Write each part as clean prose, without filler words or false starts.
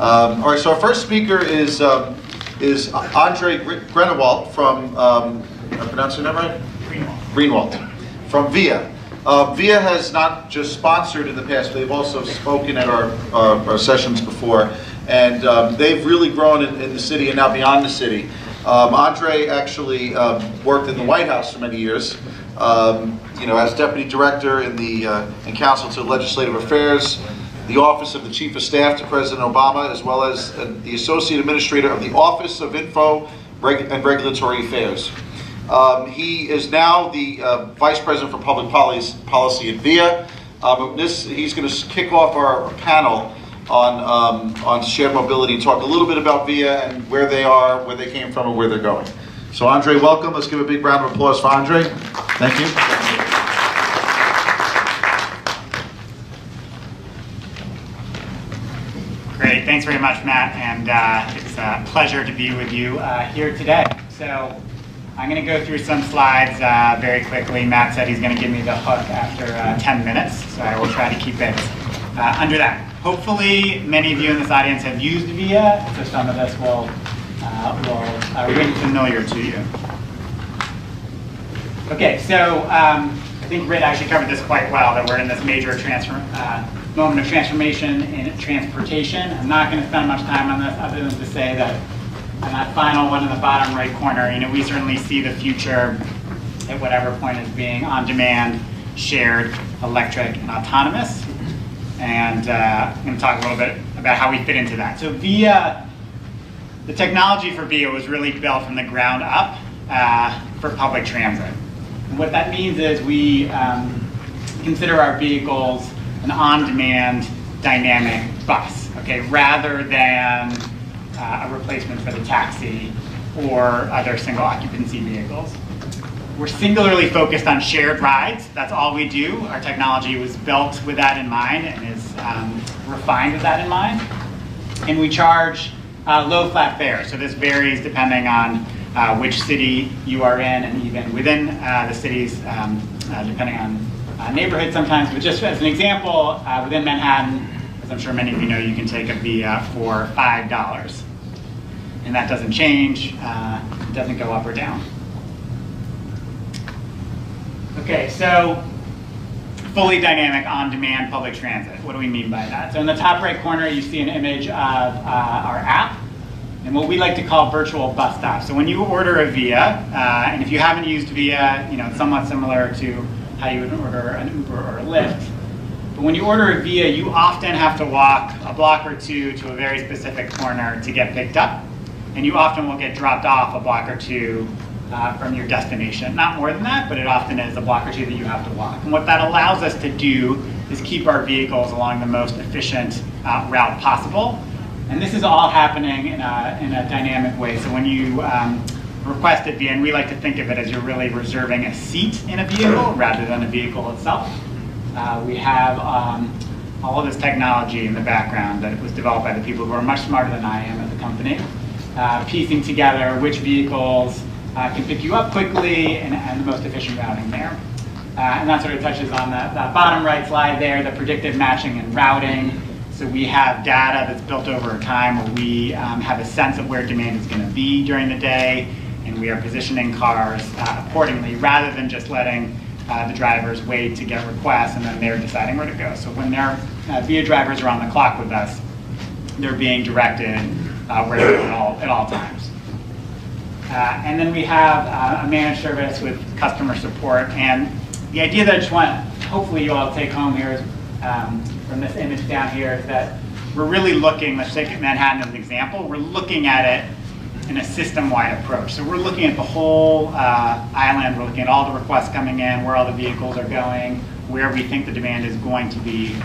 All right, so our first speaker is Andre Grenewald from, am I pronouncing that right? Greenwald. From VIA. VIA has not just sponsored in the past, but they've also spoken at our sessions before. And they've really grown in the city and now beyond the city. Andre actually worked in the White House for many years, as Deputy Director in Counsel to Legislative Affairs, the Office of the Chief of Staff to President Obama, as well as the Associate Administrator of the Office of Info and Regulatory Affairs. He is now the Vice President for Public Policy at VIA. He's going to kick off our panel on shared mobility and talk a little bit about VIA and where they are, where they came from, and where they're going. So Andre, welcome. Let's give a big round of applause for Andre. Thank you. Great, thanks very much, Matt, and it's a pleasure to be with you here today. So I'm going to go through some slides very quickly. Matt said he's going to give me the hook after 10 minutes, so I will try to keep it under that. Hopefully, many of you in this audience have used VIA, so some of this will ring familiar to you. Okay, so I think Britt actually covered this quite well, that we're in this major moment of transformation in transportation. I'm not going to spend much time on this other than to say that on that final one in the bottom right corner, we certainly see the future at whatever point as being on-demand, shared, electric, and autonomous. And I'm going to talk a little bit about how we fit into that. So VIA, the technology for VIA was really built from the ground up for public transit. And what that means is we consider our vehicles an on-demand dynamic bus, okay, rather than a replacement for the taxi or other single occupancy vehicles. We're singularly focused on shared rides. That's all we do. Our technology was built with that in mind and is refined with that in mind. And we charge low flat fares. So this varies depending on which city you are in and even within the cities, depending on neighborhood sometimes. But just as an example, within Manhattan, as I'm sure many of you know, you can take a VIA for $5. And that doesn't change. It doesn't go up or down. Okay, so fully dynamic on-demand public transit. What do we mean by that? So in the top right corner, you see an image of our app and what we like to call virtual bus stops. So when you order a VIA, and if you haven't used VIA, it's somewhat similar to how you would order an Uber or a Lyft. But when you order a VIA, you often have to walk a block or two to a very specific corner to get picked up. And you often will get dropped off a block or two from your destination. Not more than that, but it often is a block or two that you have to walk. And what that allows us to do is keep our vehicles along the most efficient route possible. And this is all happening in a dynamic way. So when you request a VIA, and we like to think of it as you're really reserving a seat in a vehicle rather than a vehicle itself. We have all of this technology in the background that was developed by the people who are much smarter than I am as a company, piecing together which vehicles can pick you up quickly and the most efficient routing there. And that sort of touches on that bottom right slide there, the predictive matching and routing. So we have data that's built over time where we have a sense of where demand is going to be during the day, and we are positioning cars accordingly rather than just letting the drivers wait to get requests and then they're deciding where to go. So when their VIA drivers are on the clock with us, they're being directed where to go at all times. And then we have a managed service with customer support. And the idea that I just want, hopefully you all take home here is, from this image down here, is that we're really looking, let's take Manhattan as an example, we're looking at it in a system-wide approach. So we're looking at the whole island, we're looking at all the requests coming in, where all the vehicles are going, where we think the demand is going to be,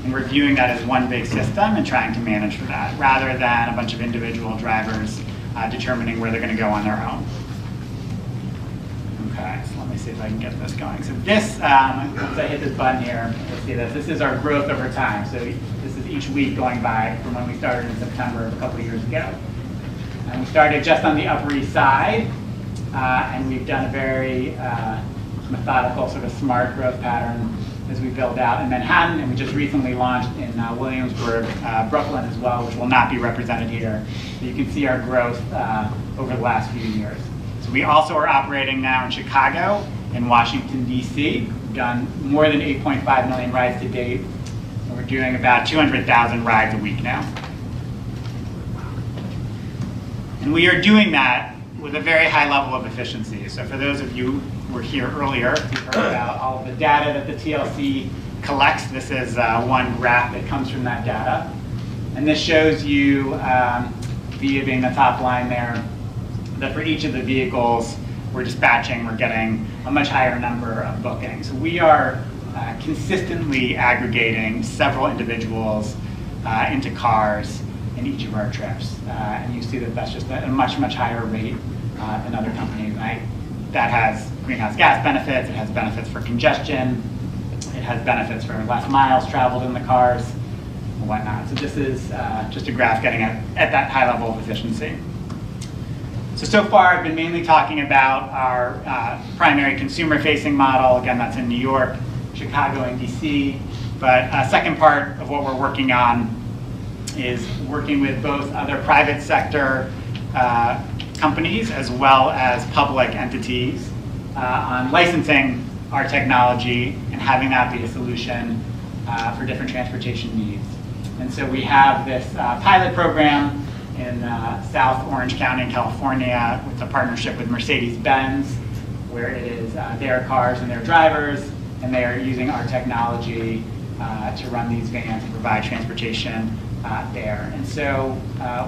and we're viewing that as one big system and trying to manage for that, rather than a bunch of individual drivers determining where they're going to go on their own. Okay, so let me see if I can get this going. So this, once I hit this button here, you'll see this. This is our growth over time. So this is each week going by from when we started in September of a couple of years ago. And we started just on the Upper East Side, and we've done a very methodical, sort of smart growth pattern as we build out in Manhattan, and we just recently launched in Williamsburg, Brooklyn as well, which will not be represented here. So you can see our growth over the last few years. So we also are operating now in Chicago and Washington, D.C. We've done more than 8.5 million rides to date, and we're doing about 200,000 rides a week now. And we are doing that with a very high level of efficiency. So for those of you who were here earlier, you've heard about all of the data that the TLC collects. This is one graph that comes from that data. And this shows you, VIA being the top line there, that for each of the vehicles we're dispatching, we're getting a much higher number of bookings. So we are consistently aggregating several individuals into cars in each of our trips. And you see that that's just a much, much higher rate than other companies. That has greenhouse gas benefits, it has benefits for congestion, it has benefits for less miles traveled in the cars, and whatnot. So this is just a graph getting at that high level of efficiency. So far I've been mainly talking about our primary consumer-facing model. Again, that's in New York, Chicago, and DC. But a second part of what we're working on is working with both other private sector companies as well as public entities on licensing our technology and having that be a solution for different transportation needs. And so we have this pilot program in South Orange County in California with a partnership with Mercedes-Benz, where it is their cars and their drivers, and they are using our technology to run these vans and provide transportation there. And so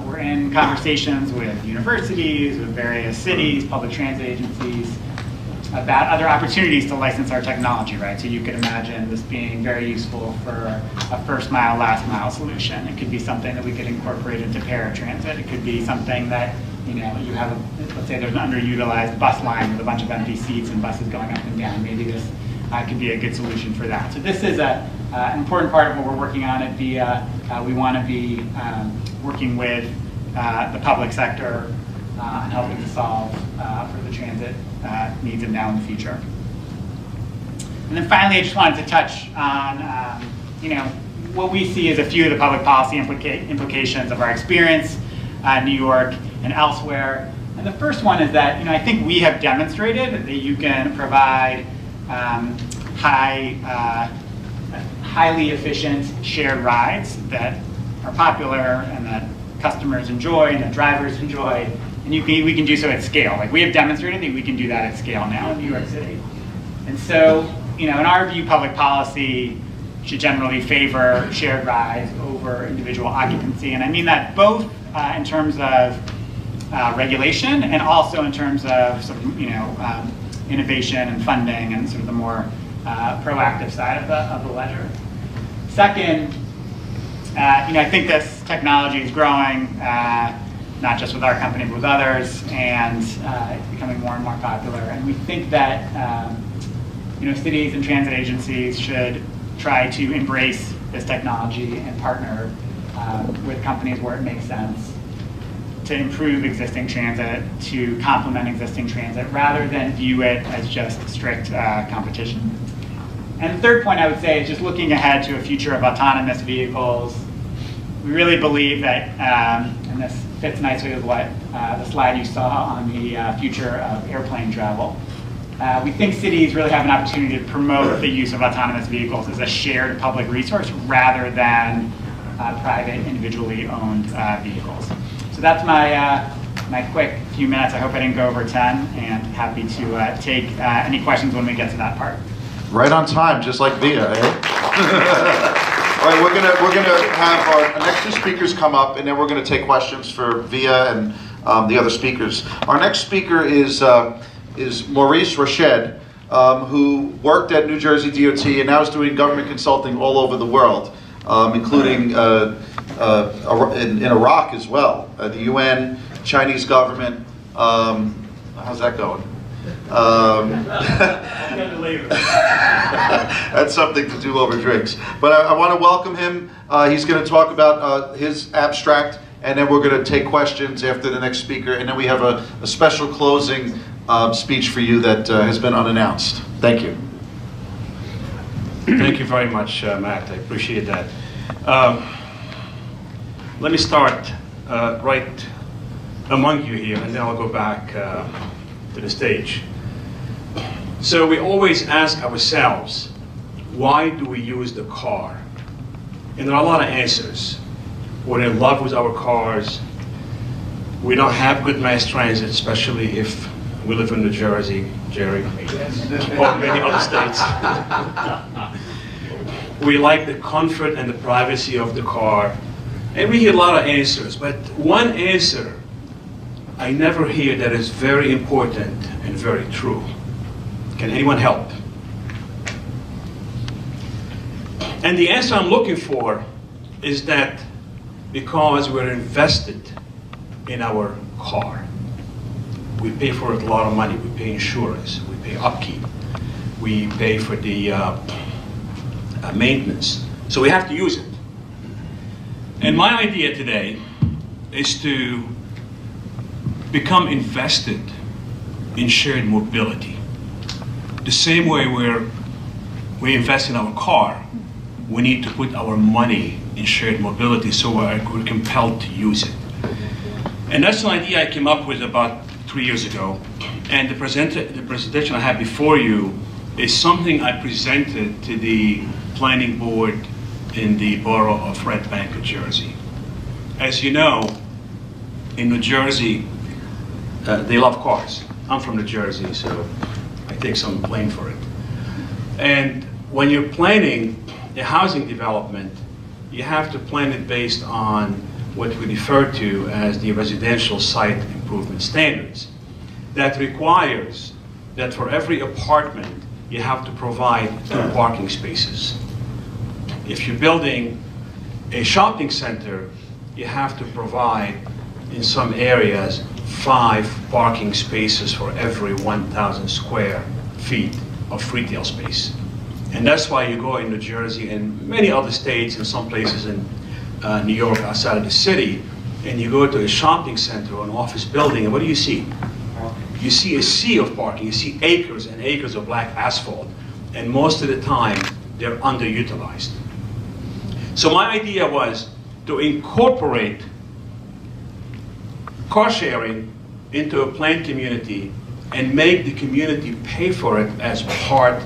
we're in conversations with universities, with various cities, public transit agencies, about other opportunities to license our technology, right? So you could imagine this being very useful for a first mile, last mile solution. It could be something that we could incorporate into paratransit. It could be something that, you have, let's say there's an underutilized bus line with a bunch of empty seats and buses going up and down. Maybe this could be a good solution for that. So this is an important part of what we're working on at VIA. We want to be working with the public sector and helping to solve for the transit needs of now and the future. And then finally, I just wanted to touch on what we see as a few of the public policy implications of our experience in New York and elsewhere. And the first one is that I think we have demonstrated that you can provide highly efficient shared rides that are popular and that customers enjoy and that drivers enjoy. And we can do so at scale. Like we have demonstrated that we can do that at scale now in New York City. And so, in our view, public policy should generally favor shared rides over individual occupancy. And I mean that both in terms of regulation and also in terms of sort of, innovation and funding and sort of the more proactive side of the ledger. Second, I think this technology is growing, not just with our company, but with others, and it's becoming more and more popular. And we think that cities and transit agencies should try to embrace this technology and partner with companies where it makes sense to improve existing transit, to complement existing transit, rather than view it as just strict competition. And the third point I would say is just looking ahead to a future of autonomous vehicles. We really believe that, and this fits nicely with what the slide you saw on the future of airplane travel. We think cities really have an opportunity to promote the use of autonomous vehicles as a shared public resource rather than private, individually owned vehicles. So that's my quick few minutes. I hope I didn't go over 10, and happy to take any questions when we get to that part. Right on time, just like VIA, eh? All right, we're gonna have our next two speakers come up, and then we're gonna take questions for VIA and the other speakers. Our next speaker is Maurice Roched, who worked at New Jersey DOT and now is doing government consulting all over the world, including in Iraq as well, the UN, Chinese government. How's that going? That's something to do over drinks. But I want to welcome him. He's going to talk about his abstract, and then we're going to take questions after the next speaker, and then we have a special closing speech for you that has been unannounced. Thank you. Thank you very much, Matt. I appreciate that. Let me start right among you here, and then I'll go back to the stage. So we always ask ourselves, why do we use the car? And there are a lot of answers. We're in love with our cars. We don't have good mass transit, especially if we live in New Jersey, Jerry, or many other states. We like the comfort and the privacy of the car. And we hear a lot of answers, but one answer I never hear that is very important and very true. Can anyone help? And the answer I'm looking for is that because we're invested in our car. We pay for it a lot of money. We pay insurance, we pay upkeep, we pay for the maintenance. So we have to use it. And my idea today is to become invested in shared mobility. The same way we invest in our car, we need to put our money in shared mobility so we're compelled to use it. And that's an idea I came up with about 3 years ago. And the presentation I have before you is something I presented to the planning board in the borough of Red Bank, New Jersey. As you know, in New Jersey, they love cars. I'm from New Jersey, so I take some blame for it. And when you're planning a housing development, you have to plan it based on what we refer to as the residential site improvement standards. That requires that for every apartment, you have to provide 2 parking spaces. If you're building a shopping center, you have to provide, in some areas, 5 parking spaces for every 1,000 square feet of retail space. And that's why you go in New Jersey and many other states and some places in New York outside of the city, and you go to a shopping center or an office building, and what do you see? You see a sea of parking. You see acres and acres of black asphalt, and most of the time, they're underutilized. So my idea was to incorporate car sharing into a planned community and make the community pay for it as part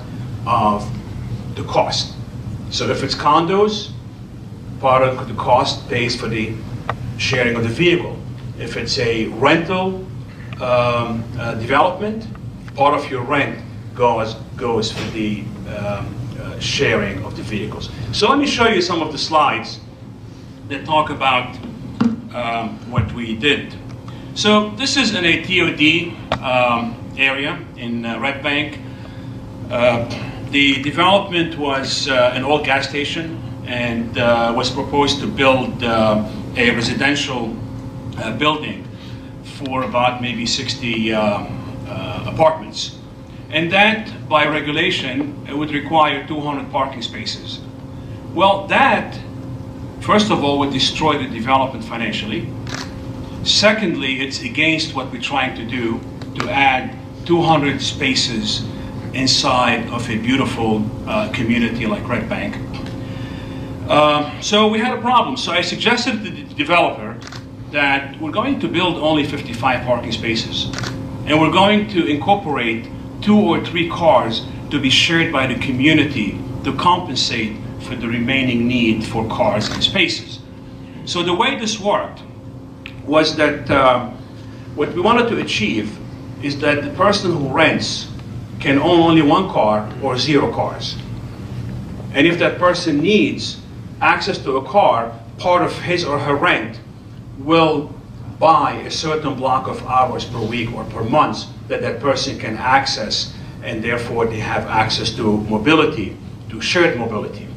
of the cost. So if it's condos, part of the cost pays for the sharing of the vehicle. If it's a rental development, part of your rent goes for the sharing of the vehicles. So let me show you some of the slides that talk about what we did. So this is in a TOD area in Red Bank. The development was an old gas station and was proposed to build a residential building for about maybe 60 apartments. And that, by regulation, it would require 200 parking spaces. Well, that, first of all, would destroy the development financially. Secondly, it's against what we're trying to do, to add 200 spaces inside of a beautiful community like Red Bank. So we had a problem. So I suggested to the developer that we're going to build only 55 parking spaces, and we're going to incorporate 2 or 3 cars to be shared by the community to compensate for the remaining need for cars and spaces. So the way this worked was that what we wanted to achieve is that the person who rents can own only 1 car or 0 cars. And if that person needs access to a car, part of his or her rent will buy a certain block of hours per week or per month that person can access, and therefore they have access to mobility, to shared mobility.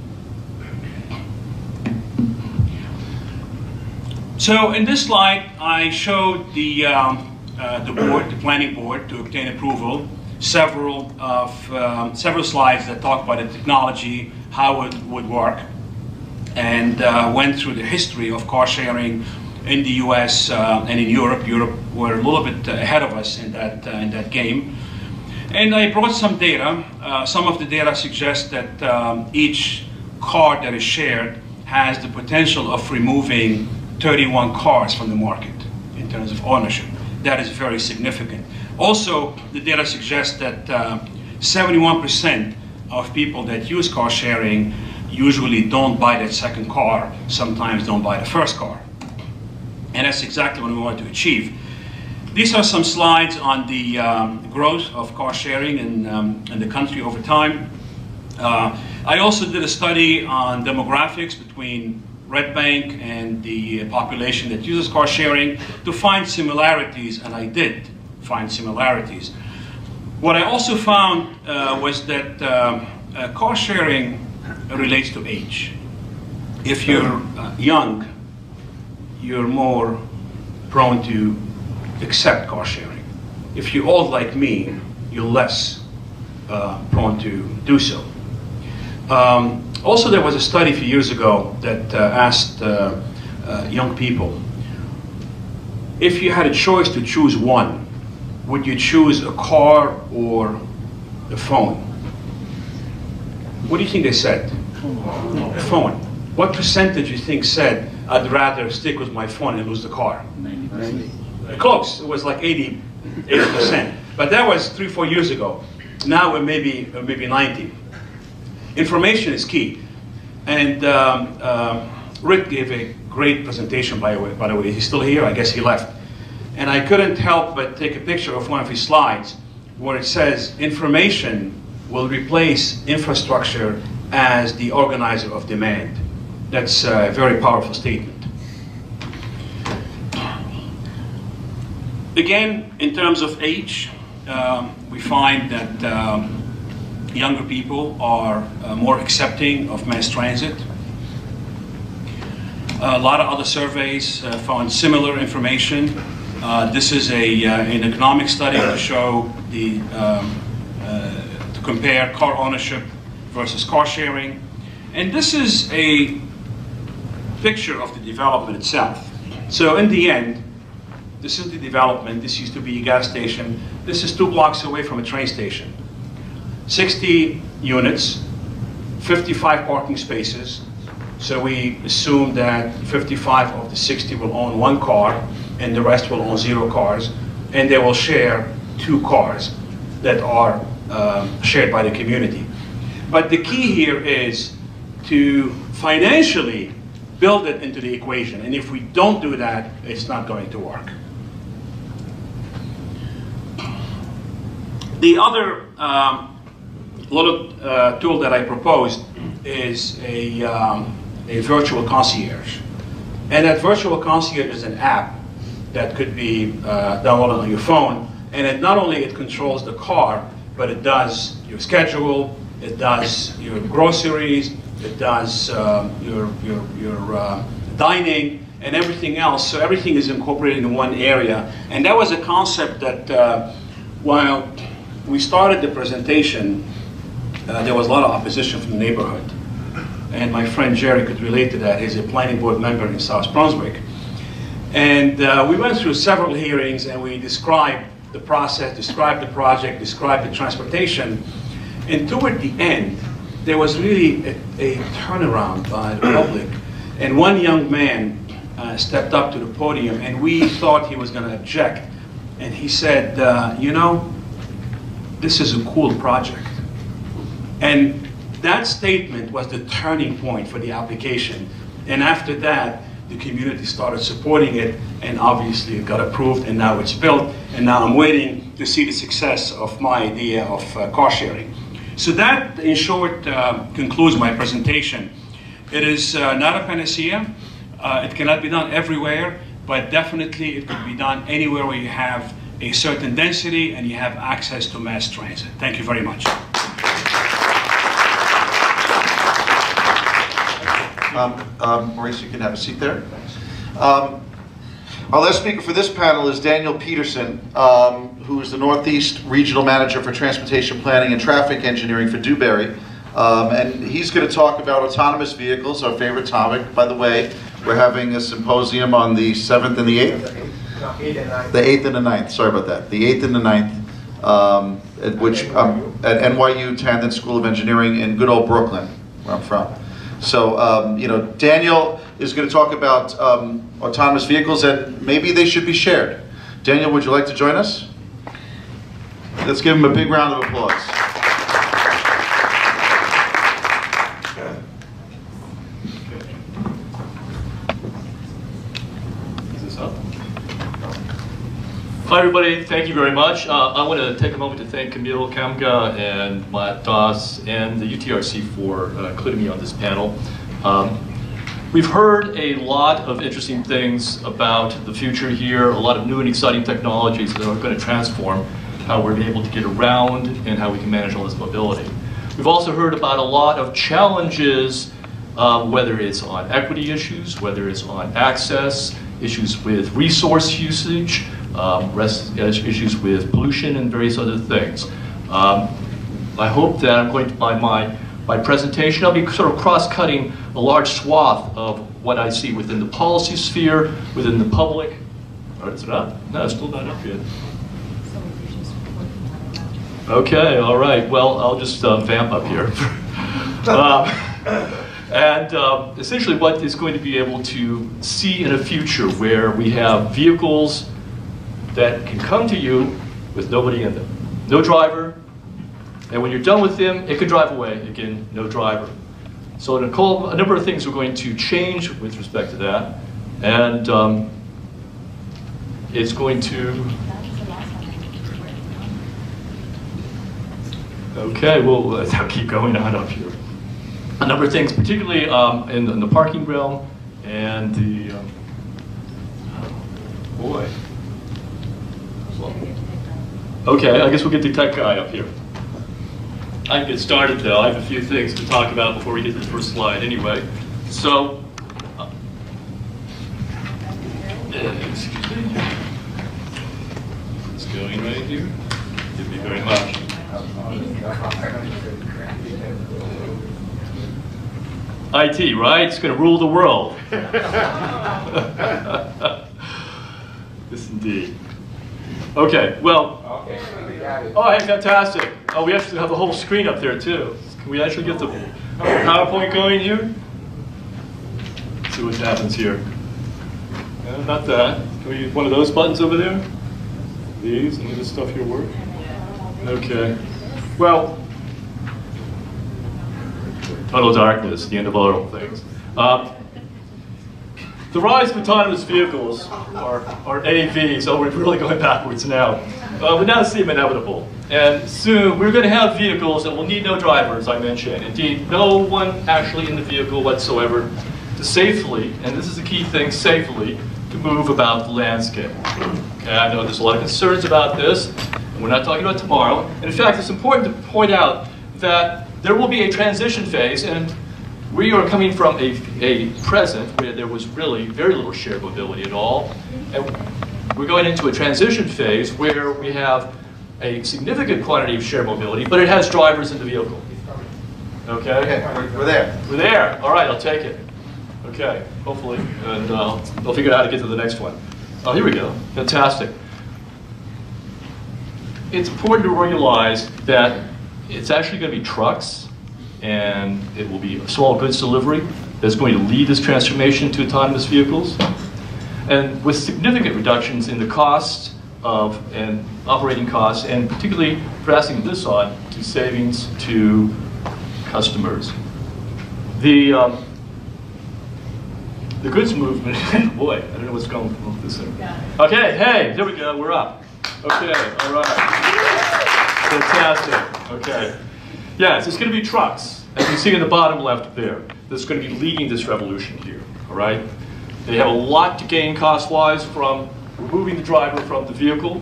So in this slide, I showed the board, the planning board, to obtain approval, several slides that talk about the technology, how it would work, and went through the history of car sharing in the US and in Europe. Europe were a little bit ahead of us in that game. And I brought some data. Some of the data suggests that each car that is shared has the potential of removing 31 cars from the market in terms of ownership. That is very significant. Also, the data suggests that 71% of people that use car sharing usually don't buy that second car, sometimes don't buy the first car. And that's exactly what we want to achieve. These are some slides on the growth of car sharing in the country over time. I also did a study on demographics between Red Bank and the population that uses car sharing to find similarities, and I did find similarities. What I also found was that car sharing relates to age. If you're young, you're more prone to accept car sharing. If you're old like me, you're less prone to do so. Also, there was a study a few years ago that asked young people, if you had a choice to choose one, would you choose a car or a phone? What do you think they said? A phone. What percentage do you think said, I'd rather stick with my phone and lose the car? 90%. Close. It was like 80%. But that was 3-4 years ago. Now we're maybe 90. Information is key. And Rick gave a great presentation, by the way. He's still here. I guess he left. And I couldn't help but take a picture of one of his slides where it says, information will replace infrastructure as the organizer of demand. That's a very powerful statement. Again, in terms of age, we find that younger people are more accepting of mass transit. A lot of other surveys found similar information. This is an economic study to show to compare car ownership versus car sharing. And this is a picture of the development itself. So in the end, this is the development. This used to be a gas station. This is 2 blocks away from a train station. 60 units, 55 parking spaces. So we assume that 55 of the 60 will own 1 car and the rest will own 0 cars. And they will share 2 cars that are shared by the community. But the key here is to financially build it into the equation. And if we don't do that, it's not going to work. The other little tool that I proposed is a virtual concierge. And that virtual concierge is an app that could be downloaded on your phone. And it not only it controls the car, but it does your schedule, it does your groceries, it does your dining and everything else. So everything is incorporated in one area. And that was a concept that while we started the presentation, there was a lot of opposition from the neighborhood. And my friend Jerry could relate to that. He's a planning board member in South Brunswick. And we went through several hearings and we described the process, described the project, described the transportation. And toward the end, there was really a turnaround by the public. And one young man stepped up to the podium and we thought he was going to object. And he said, you know, this is a cool project. And that statement was the turning point for the application. And after that, the community started supporting it, and obviously it got approved, and now it's built. And now I'm waiting to see the success of my idea of car sharing. So that, in short, concludes my presentation. It is not a panacea. It cannot be done everywhere, but definitely it could be done anywhere where you have a certain density and you have access to mass transit. Thank you very much. Maurice, you can have a seat there. Our last speaker for this panel is Daniel Peterson, who is the Northeast Regional Manager for Transportation Planning and Traffic Engineering for Dewberry. And he's going to talk about autonomous vehicles, our favorite topic. By the way, we're having a symposium on the 7th and the 8th? No, 8th and 9th. The 8th and the 9th, sorry about that. The 8th and the 9th at NYU Tandon School of Engineering in good old Brooklyn, where I'm from. So, Daniel is going to talk about autonomous vehicles, and maybe they should be shared. Daniel, would you like to join us? Let's give him a big round of applause. Hi everybody, thank you very much. I want to take a moment to thank Camille Kamga and Matt Doss and the UTRC for including me on this panel. We've heard a lot of interesting things about the future here, a lot of new and exciting technologies that are going to transform how we're able to get around and how we can manage all this mobility. We've also heard about a lot of challenges, whether it's on equity issues, whether it's on access, issues with resource usage, issues with pollution and various other things. I hope that I'm going to, by my presentation, I'll be sort of cross-cutting a large swath of what I see within the policy sphere, within the public. Oh, it's not? No, it's still not up yet. Okay, all right. Well, I'll just vamp up here. Essentially what is going to be able to see in a future where we have vehicles that can come to you with nobody in them. No driver, and when you're done with them, it can drive away. Again, no driver. So a number of things are going to change with respect to that, and it's going to... Okay, well, I'll keep going on up here. A number of things, particularly in the parking realm and the... boy. Okay, I guess we'll get the tech guy up here. I can get started though. I have a few things to talk about before we get to the first slide anyway. So, excuse me. It's going right here. Thank you very much. IT, right? It's going to rule the world. Yes, indeed. Okay, well, oh, hey, fantastic. Oh, we actually have the whole screen up there, too. Can we actually get the PowerPoint going here? Let's see what happens here. Not that. Can we use one of those buttons over there? These, any of this stuff here work? Okay. Well, total darkness, the end of all things. The rise of autonomous vehicles, or AVs, oh, we're really going backwards now. We now seem inevitable. And soon, we're going to have vehicles that will need no driver, as I mentioned. Indeed, no one actually in the vehicle whatsoever to safely, and this is the key thing, safely, to move about the landscape. Okay, I know there's a lot of concerns about this, and we're not talking about tomorrow. And in fact, it's important to point out that there will be a transition phase, and we are coming from a present where there was really very little shared mobility at all, and we're going into a transition phase where we have a significant quantity of shared mobility, but it has drivers in the vehicle. Okay? We're there. We're there. All right, I'll take it. Okay, hopefully, and we'll figure out how to get to the next one. Oh, here we go. Fantastic. It's important to realize that it's actually going to be trucks, and it will be a small goods delivery that's going to lead this transformation to autonomous vehicles. And with significant reductions in the cost of and operating costs, and particularly passing this on to savings to customers. The goods movement, boy, I don't know what's going on with this thing. Okay, hey, there we go, we're up. Okay, all right. Fantastic, okay. Yes, it's going to be trucks, as you see in the bottom left there. That's going to be leading this revolution here, all right? They have a lot to gain cost-wise from removing the driver from the vehicle.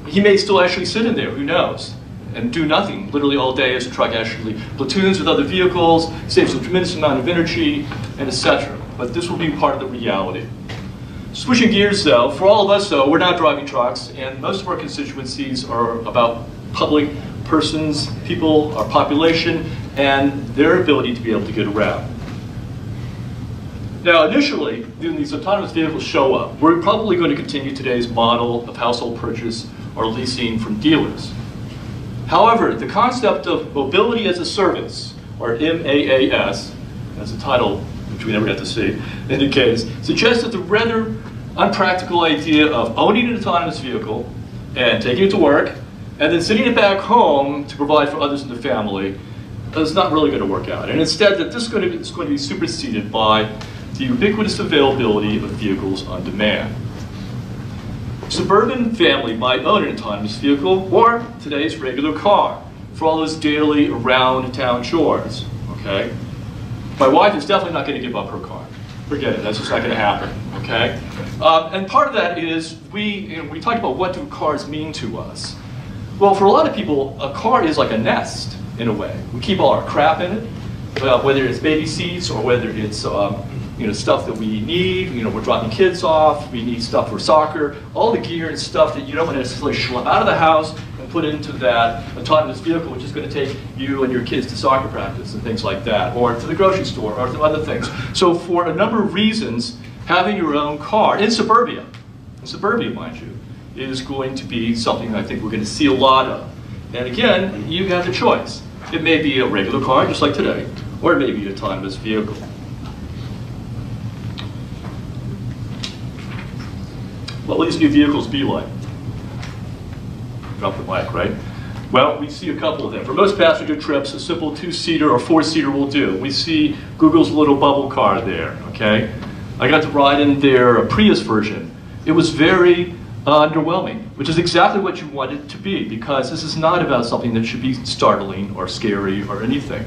He may still actually sit in there, who knows, and do nothing literally all day as the truck actually platoons with other vehicles, saves a tremendous amount of energy, and etc. But this will be part of the reality. Switching gears though, for all of us though, we're not driving trucks, and most of our constituencies are about public persons, people, our population, and their ability to be able to get around. Now initially, when these autonomous vehicles show up, we're probably going to continue today's model of household purchase or leasing from dealers. However, the concept of mobility as a service, or MAAS, as the title, which we never got to see, indicates, suggests that the rather unpractical idea of owning an autonomous vehicle and taking it to work, and then sending it back home to provide for others in the family is not really going to work out. And instead, that this is going to be superseded by the ubiquitous availability of vehicles on demand. A suburban family might own an autonomous vehicle or today's regular car for all those daily around town chores, okay? My wife is definitely not going to give up her car. Forget it, that's just not going to happen, okay? And part of that is we talked about what do cars mean to us. Well, for a lot of people, a car is like a nest in a way. We keep all our crap in it, whether it's baby seats or whether it's stuff that we need. We're dropping kids off, we need stuff for soccer, all the gear and stuff that you don't want to necessarily schlep out of the house and put into that autonomous vehicle, which is going to take you and your kids to soccer practice and things like that, or to the grocery store, or to other things. So for a number of reasons, having your own car in suburbia mind you, is going to be something I think we're going to see a lot of. And again, you have the choice. It may be a regular car, just like today, or it may be an autonomous vehicle. What will these new vehicles be like? Drop the mic, right? Well, we see a couple of them. For most passenger trips, a simple 2-seater or 4-seater will do. We see Google's little bubble car there, okay? I got to ride in their Prius version. It was very underwhelming, which is exactly what you want it to be, because this is not about something that should be startling or scary or anything.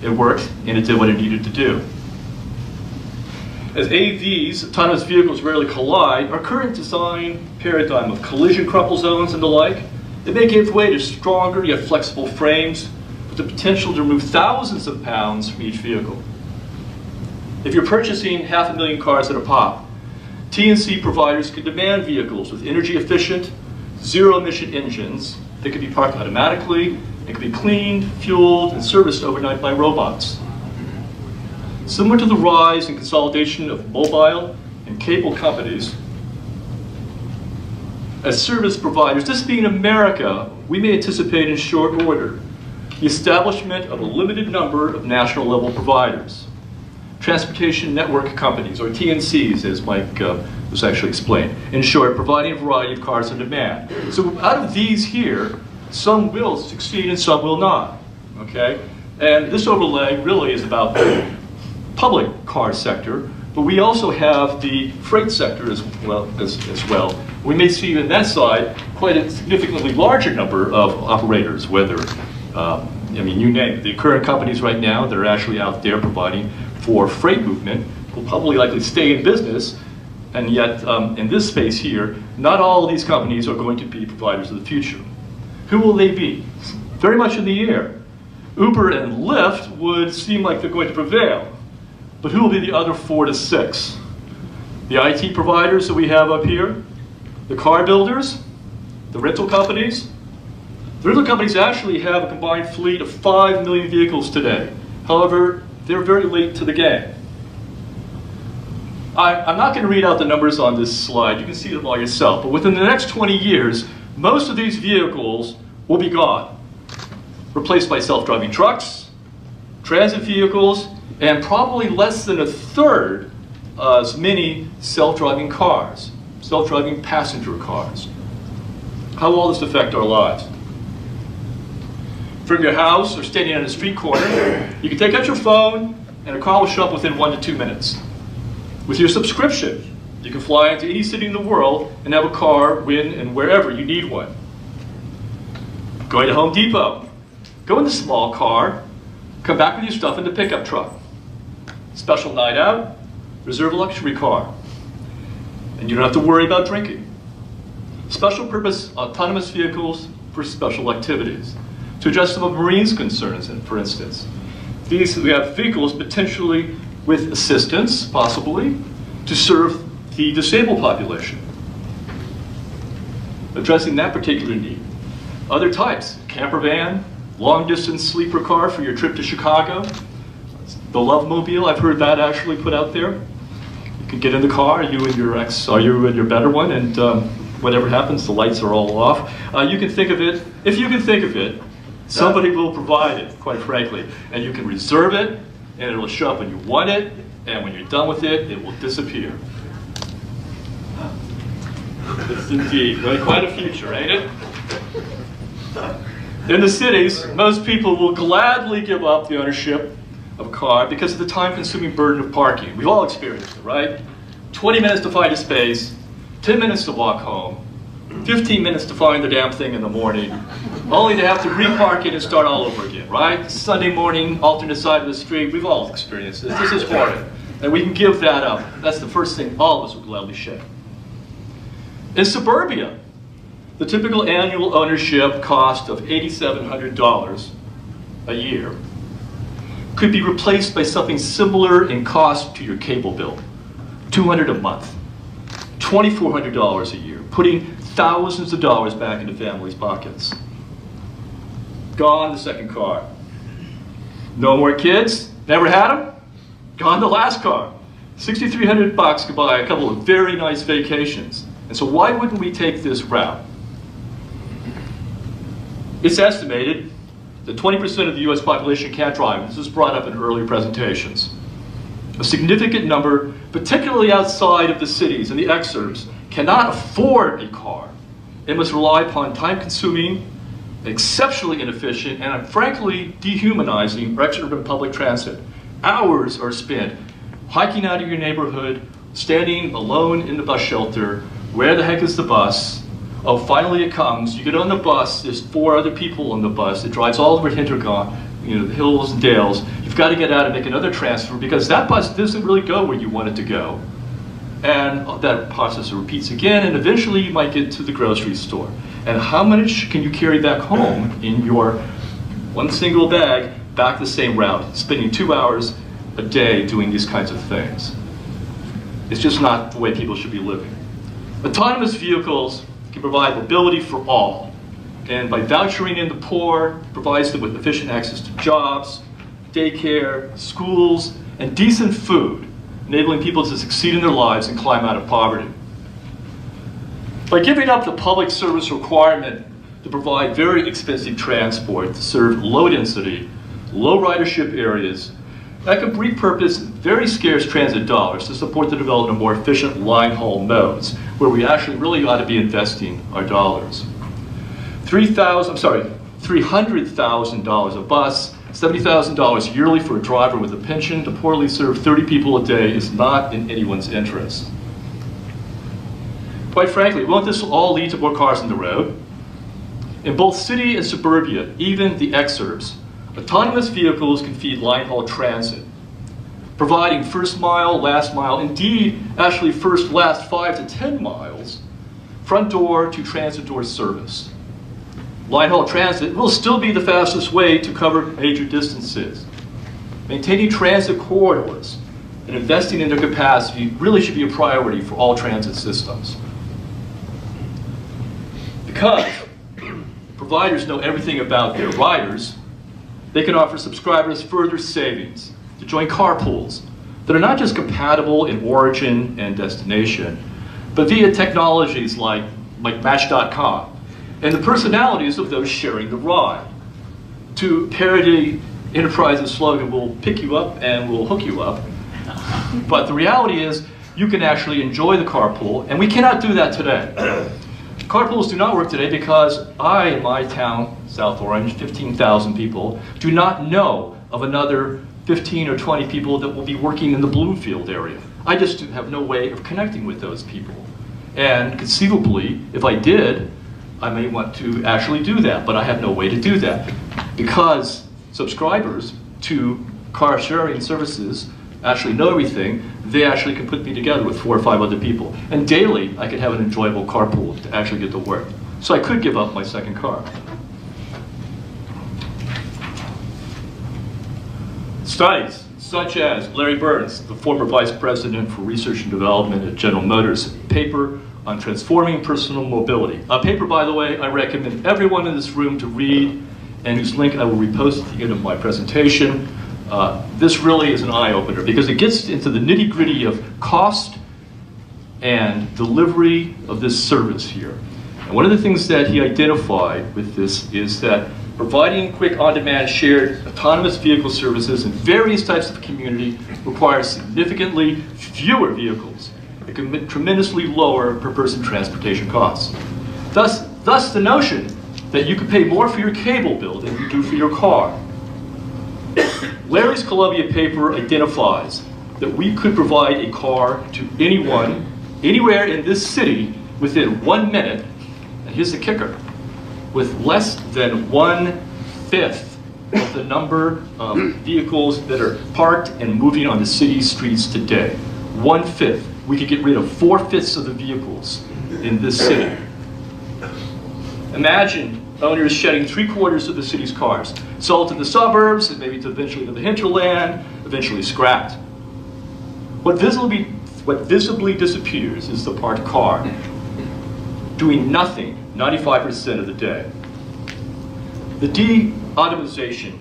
It worked and it did what it needed to do. As AVs, autonomous vehicles rarely collide, our current design paradigm of collision crumple zones and the like, it may give way to stronger yet flexible frames with the potential to remove thousands of pounds from each vehicle. If you're purchasing 500,000 cars at a pop, T&C providers can demand vehicles with energy-efficient, zero-emission engines that can be parked automatically and can be cleaned, fueled, and serviced overnight by robots. Similar to the rise and consolidation of mobile and cable companies, as service providers, this being America, we may anticipate in short order the establishment of a limited number of national-level providers. Transportation network companies, or TNCs, as Mike was actually explained. In short, providing a variety of cars on demand. So out of these here, some will succeed and some will not, okay? And this overlay really is about the public car sector, but we also have the freight sector as well. We may see on that side quite a significantly larger number of operators, whether, you name it. The current companies right now that are actually out there providing for freight movement will probably likely stay in business, and yet in this space here, not all of these companies are going to be providers of the future. Who will they be? Very much in the air. Uber and Lyft would seem like they're going to prevail, but who will be the other 4 to 6? The IT providers that we have up here, the car builders, the rental companies. The rental companies actually have a combined fleet of 5 million vehicles today. However, they're very late to the game. I'm not going to read out the numbers on this slide. You can see them all yourself. But within the next 20 years, most of these vehicles will be gone, replaced by self-driving trucks, transit vehicles, and probably less than a third as many self-driving cars, self-driving passenger cars. How will this affect our lives? From your house or standing on a street corner, you can take out your phone and a car will show up within 1 to 2 minutes. With your subscription, you can fly into any city in the world and have a car when and wherever you need one. Going to Home Depot, go in the small car, come back with your stuff in the pickup truck. Special night out, reserve a luxury car. And you don't have to worry about drinking. Special purpose autonomous vehicles for special activities. To address some of Marines' concerns, for instance. We have vehicles potentially with assistance, possibly, to serve the disabled population. Addressing that particular need. Other types, camper van, long distance sleeper car for your trip to Chicago. The Love Mobile, I've heard that actually put out there. You can get in the car, you and your ex, or you and your better one, and whatever happens, the lights are all off. You can think of it, if you can think of it, Somebody will provide it, quite frankly. And you can reserve it, and it'll show up when you want it, and when you're done with it, it will disappear. It's indeed quite a future, ain't it? In the cities, most people will gladly give up the ownership of a car because of the time-consuming burden of parking. We've all experienced it, right? 20 minutes to find a space, 10 minutes to walk home, 15 minutes to find the damn thing in the morning, only to have to repark it and start all over again, right? Sunday morning, alternate side of the street, we've all experienced this. This is horrid. And we can give that up. That's the first thing all of us would gladly share. In suburbia, the typical annual ownership cost of $8,700 a year could be replaced by something similar in cost to your cable bill. $200 a month, $2,400 a year, putting thousands of dollars back into families' pockets. Gone the second car. No more kids? Never had them? Gone the last car. $6,300 could buy a couple of very nice vacations. And so why wouldn't we take this route? It's estimated that 20% of the US population can't drive. This was brought up in earlier presentations. A significant number, particularly outside of the cities and the exurbs, cannot afford a car and must rely upon time-consuming, exceptionally inefficient, and frankly dehumanizing exurban public transit. Hours are spent hiking out of your neighborhood, standing alone in the bus shelter. Where the heck is the bus? Oh, finally it comes. You get on the bus. There's 4 other people on the bus. It drives all over Hintergård, the hills and dales. You've got to get out and make another transfer because that bus doesn't really go where you want it to go. And that process repeats again, and eventually you might get to the grocery store. And how much can you carry back home in your one single bag back the same route, spending 2 hours a day doing these kinds of things? It's just not the way people should be living. Autonomous vehicles can provide mobility for all. And by vouchering in the poor, provides them with efficient access to jobs, daycare, schools, and decent food, enabling people to succeed in their lives and climb out of poverty. By giving up the public service requirement to provide very expensive transport to serve low-density, low-ridership areas, that can repurpose very scarce transit dollars to support the development of more efficient line-haul modes, where we actually really ought to be investing our dollars. $300,000 a bus, $70,000 yearly for a driver with a pension to poorly serve 30 people a day is not in anyone's interest. Quite frankly, won't this all lead to more cars on the road? In both city and suburbia, even the exurbs, autonomous vehicles can feed line-haul transit, providing first mile, last mile, indeed, actually first, last 5 to 10 miles, front door to transit door service. Line-haul transit will still be the fastest way to cover major distances. Maintaining transit corridors and investing in their capacity really should be a priority for all transit systems. Because providers know everything about their riders, they can offer subscribers further savings to join carpools that are not just compatible in origin and destination, but via technologies like Match.com and the personalities of those sharing the ride. To parody Enterprise's slogan, we'll pick you up and we'll hook you up. But the reality is you can actually enjoy the carpool, and we cannot do that today. Carpools do not work today because I, in my town, South Orange, 15,000 people, do not know of another 15 or 20 people that will be working in the Bloomfield area. I just have no way of connecting with those people. And conceivably, if I did, I may want to actually do that, but I have no way to do that. Because subscribers to car sharing services actually know everything, they actually can put me together with 4 or 5 other people. And daily, I could have an enjoyable carpool to actually get to work. So I could give up my second car. Studies, such as Larry Burns, the former vice president for research and development at General Motors, paper on transforming personal mobility. A paper, by the way, I recommend everyone in this room to read, and whose link I will repost at the end of my presentation. This really is an eye-opener because it gets into the nitty-gritty of cost and delivery of this service here. And one of the things that he identified with this is that Providing quick on-demand shared autonomous vehicle services in various types of community requires significantly fewer vehicles. It can tremendously lower per person transportation costs. Thus the notion that you could pay more for your cable bill than you do for your car. Larry's Columbia paper identifies that we could provide a car to anyone, anywhere in this city within 1 minute, and here's the kicker, with less than 1/5 of the number of vehicles that are parked and moving on the city's streets today. 1/5. We could get rid of 4/5 of the vehicles in this city. Imagine owners shedding 3/4 of the city's cars, sold to the suburbs, and maybe eventually to the hinterland, eventually scrapped. What visibly disappears is the parked car, doing nothing 95% of the day. The de-automization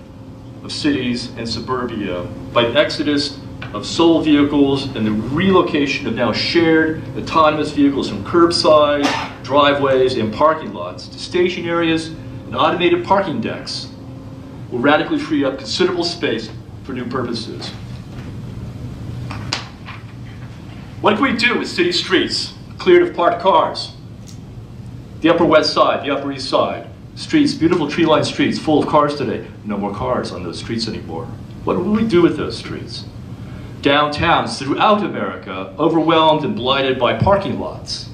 of cities and suburbia by the exodus of sole vehicles and the relocation of now shared autonomous vehicles from curbside, driveways, and parking lots to station areas and automated parking decks will radically free up considerable space for new purposes. What can we do with city streets cleared of parked cars? The Upper West Side, the Upper East Side, streets, beautiful tree-lined streets full of cars today. No more cars on those streets anymore. What will we do with those streets? Downtowns throughout America, overwhelmed and blighted by parking lots.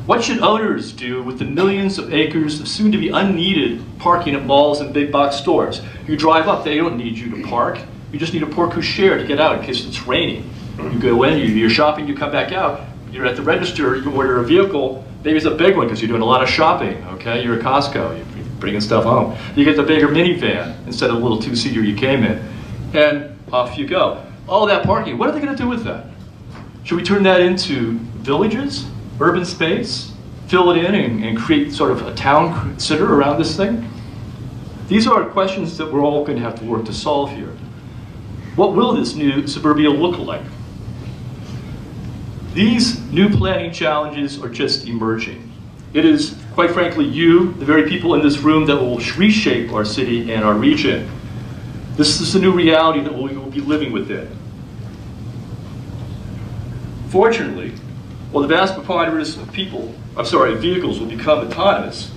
What should owners do with the millions of acres of soon-to-be unneeded parking at malls and big box stores? You drive up, they don't need you to park. You just need a porte cochere to get out in case it's raining. You go in, you're shopping, you come back out, you're at the register, you order a vehicle, maybe it's a big one because you're doing a lot of shopping, okay? You're at Costco, you're bringing stuff home. You get the bigger minivan instead of the little two-seater you came in, and off you go. All that parking, what are they gonna do with that? Should we turn that into villages, urban space, fill it in and create sort of a town center around this thing? These are questions that we're all gonna have to work to solve here. What will this new suburbia look like? These new planning challenges are just emerging. It is, quite frankly, you, the very people in this room, that will reshape our city and our region. This is the new reality that we will be living within. Fortunately, while the vast preponderance of vehicles will become autonomous,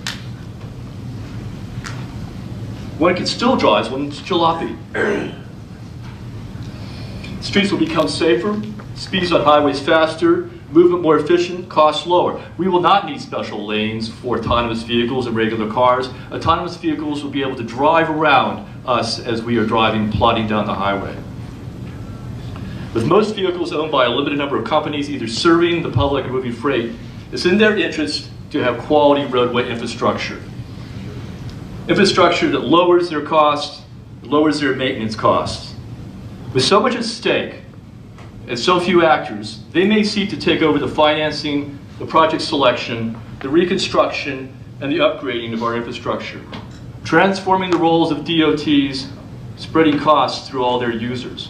one can still drive one's jalopy. Streets will become safer, speeds on highways faster, movement more efficient, costs lower. We will not need special lanes for autonomous vehicles and regular cars. Autonomous vehicles will be able to drive around us as we are driving, plodding down the highway. With most vehicles owned by a limited number of companies, either serving the public or moving freight, it's in their interest to have quality roadway infrastructure. Infrastructure that lowers their costs, lowers their maintenance costs. With so much at stake and so few actors, they may seek to take over the financing, the project selection, the reconstruction, and the upgrading of our infrastructure, transforming the roles of DOTs, spreading costs through all their users.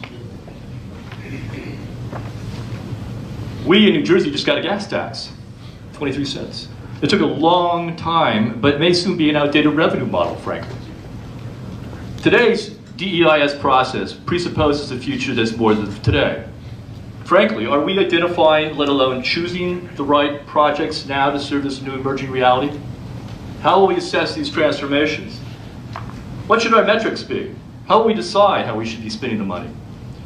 We in New Jersey just got a gas tax, 23 cents. It took a long time, but it may soon be an outdated revenue model, frankly. Today's DEIS process presupposes a future that's more than today. Frankly, are we identifying, let alone choosing, the right projects now to serve this new emerging reality? How will we assess these transformations? What should our metrics be? How will we decide how we should be spending the money?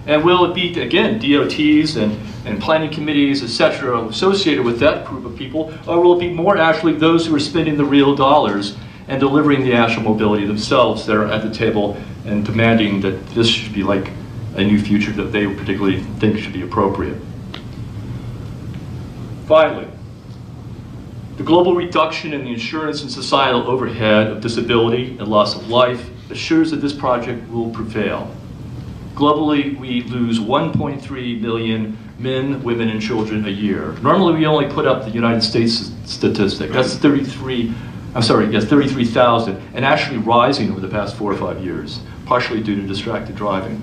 And will it be, again, DOTs and planning committees, et cetera, associated with that group of people, or will it be more actually those who are spending the real dollars and delivering the actual mobility themselves that are at the table and demanding that this should be like a new future that they particularly think should be appropriate? Finally, the global reduction in the insurance and societal overhead of disability and loss of life assures that this project will prevail. Globally, we lose 1.3 million men, women, and children a year. Normally, we only put up the United States statistic. That's 33,000, and actually rising over the past 4 or 5 years, partially due to distracted driving.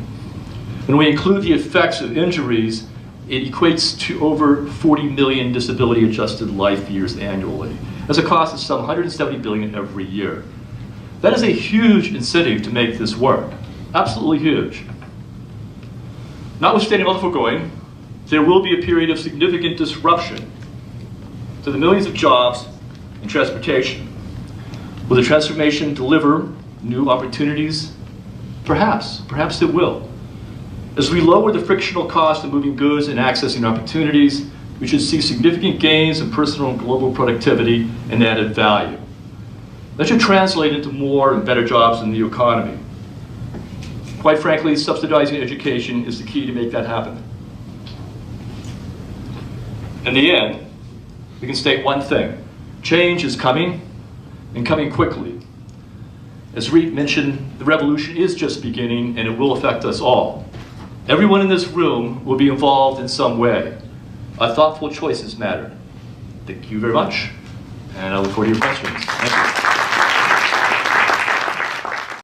When we include the effects of injuries, it equates to over 40 million disability-adjusted life years annually. That's a cost of some 170 billion every year. That is a huge incentive to make this work. Absolutely huge. Notwithstanding all the foregoing, there will be a period of significant disruption to the millions of jobs in transportation. Will the transformation deliver new opportunities? Perhaps it will. As we lower the frictional cost of moving goods and accessing opportunities, we should see significant gains in personal and global productivity and added value. That should translate into more and better jobs in the economy. Quite frankly, subsidizing education is the key to make that happen. In the end, we can state one thing. Change is coming, and coming quickly. As Reed mentioned, the revolution is just beginning, and it will affect us all. Everyone in this room will be involved in some way. Our thoughtful choices matter. Thank you very much, and I look forward to your questions. Thank you.